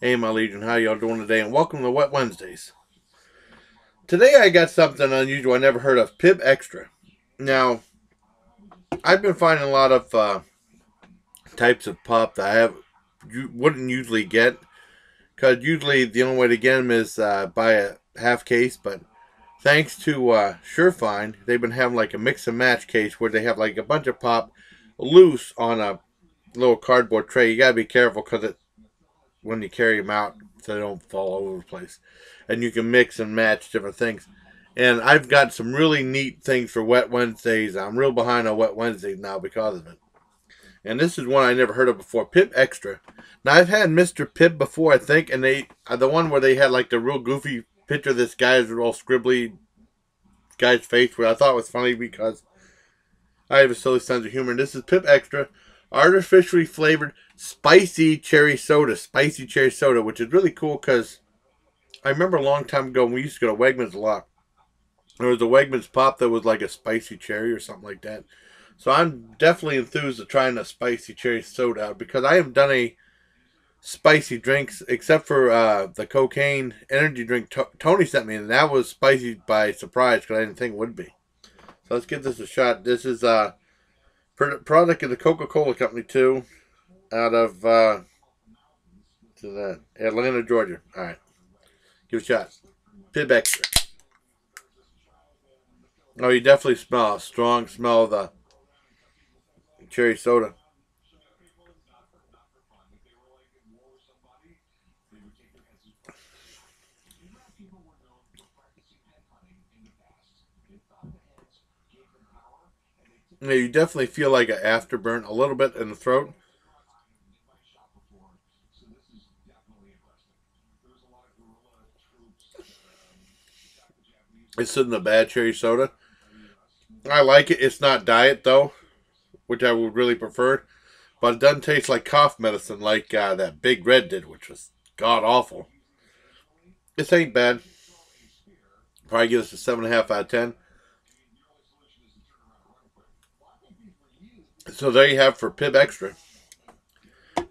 Hey, my Legion, how y'all doing today? And welcome to Wet Wednesdays. Today I got something unusual I never heard of, Pibb Xtra. Now, I've been finding a lot of types of pop that you wouldn't usually get, because usually the only way to get them is buy a half case, but thanks to Surefind, they've been having like a mix and match case where they have like a bunch of pop loose on a little cardboard tray. You gotta be careful because when you carry them out, so they don't fall over the place. And you can mix and match different things. And I've got some really neat things for Wet Wednesdays. I'm real behind on Wet Wednesdays now because of it. And this is one I never heard of before, Pibb Xtra. Now I've had Mr. Pibb before, I think, and they the one where they had like the real goofy picture of this guy's real scribbly guy's face, where I thought was funny because I have a silly sense of humor. And this is Pibb Xtra, artificially flavored spicy cherry soda, which is really cool because I remember a long time ago when we used to go to Wegmans a lot. There was a Wegmans pop that was like a spicy cherry or something like that. So I'm definitely enthused of trying a spicy cherry soda because I haven't done any spicy drinks except for the cocaine energy drink Tony sent me, and that was spicy by surprise because I didn't think it would be. So let's give this a shot. This is a product of the Coca-Cola Company too, out of Atlanta, Georgia. All right, give it a shot. Pibb Xtra. Oh, you definitely smell a strong smell of the cherry soda. Yeah, you definitely feel like an afterburn a little bit in the throat. It's in the bad cherry soda. I like it. It's not diet though, which I would really prefer. But it doesn't taste like cough medicine like that Big Red did, which was god awful. This ain't bad. Probably give this a 7.5 out of 10. So there you have for Pibb Xtra.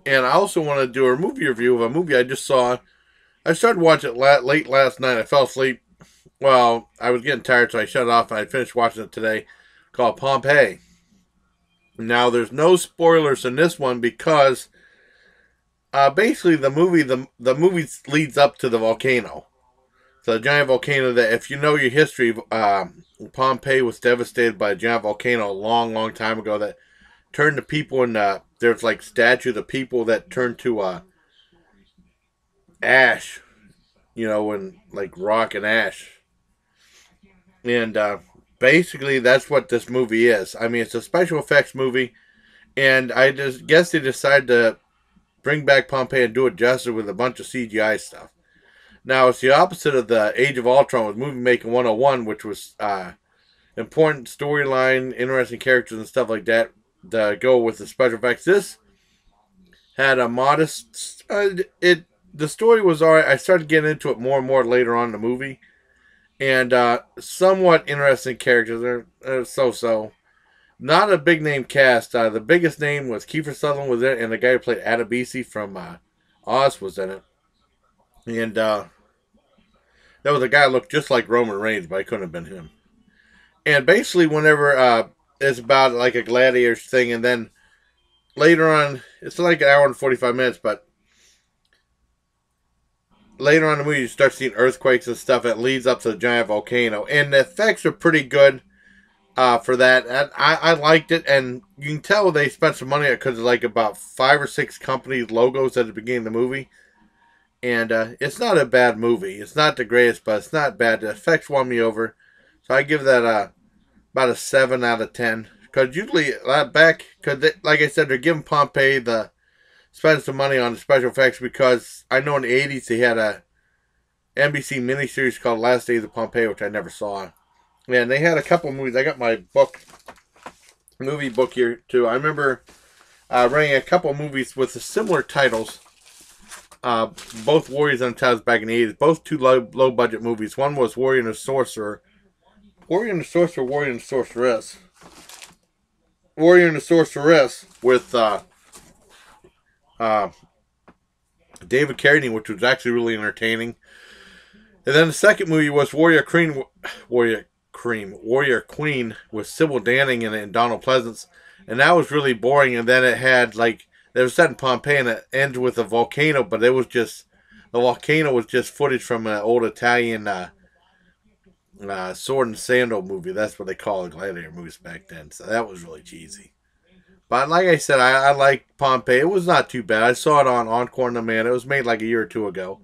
And I also want to do a movie review of a movie I just saw. I started watching it late last night. I fell asleep. Well, I was getting tired, so I shut it off, and I finished watching it today. Called Pompeii. Now, there's no spoilers in this one because basically the movie leads up to the volcano. So the giant volcano that, if you know your history, Pompeii was devastated by a giant volcano a long, long time ago that turned the people in. There's like statues of people that turned to ash, and like rock and ash. And basically, that's what this movie is. I mean, it's a special effects movie, and I just guess they decided to bring back Pompeii and do it justice with a bunch of CGI stuff. Now, it's the opposite of the Age of Ultron with movie making 101, which was important storyline, interesting characters, and stuff like that to go with the special effects. This had a modest. The story was alright. I started getting into it more and more later on in the movie, and somewhat interesting characters. They're so. Not a big name cast. The biggest name was Kiefer Sutherland was in it, and the guy who played Adebisi from Oz was in it. And that was a guy who looked just like Roman Reigns, but I couldn't have been him. And basically, whenever it's about like a gladiator thing, and then later on, it's like an hour and 45 minutes, but later on in the movie, you start seeing earthquakes and stuff. It leads up to the giant volcano, and the effects are pretty good for that. And I liked it, and you can tell they spent some money on it because it's like about 5 or 6 companies' logos at the beginning of the movie. And it's not a bad movie. It's not the greatest, but it's not bad. The effects won me over. So I give that about a 7 out of 10. Because usually, like I said, they're giving Pompeii spend some money on the special effects because I know in the 80s they had a NBC miniseries called Last Days of Pompeii, which I never saw. And they had a couple of movies. I got my movie book here too. I remember renting a couple of movies with similar titles. Both Warriors and Titles back in the 80s. Both two low budget movies. One was Warrior and the Sorcerer. Warrior and the Sorcerer, Warrior and the Sorceress. Warrior and the Sorceress with Uh, David Carradine, which was actually really entertaining. And then the second movie was Warrior Queen with Sybil Danning in it and Donald Pleasance, and that was really boring. And then it had like it was set in Pompeii and it ends with a volcano, but it was just the volcano was just footage from an old Italian sword and sandal movie. That's what they call the gladiator movies back then. So that was really cheesy. But like I said, I liked Pompeii. It was not too bad. I saw it on Encore on Demand. It was made like a year or two ago.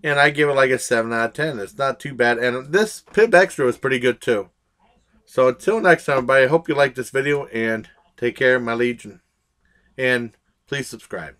And I give it like a 7 out of 10. It's not too bad. And this Pibb Xtra was pretty good too. So until next time, everybody, I hope you like this video. And take care, my legion. And please subscribe.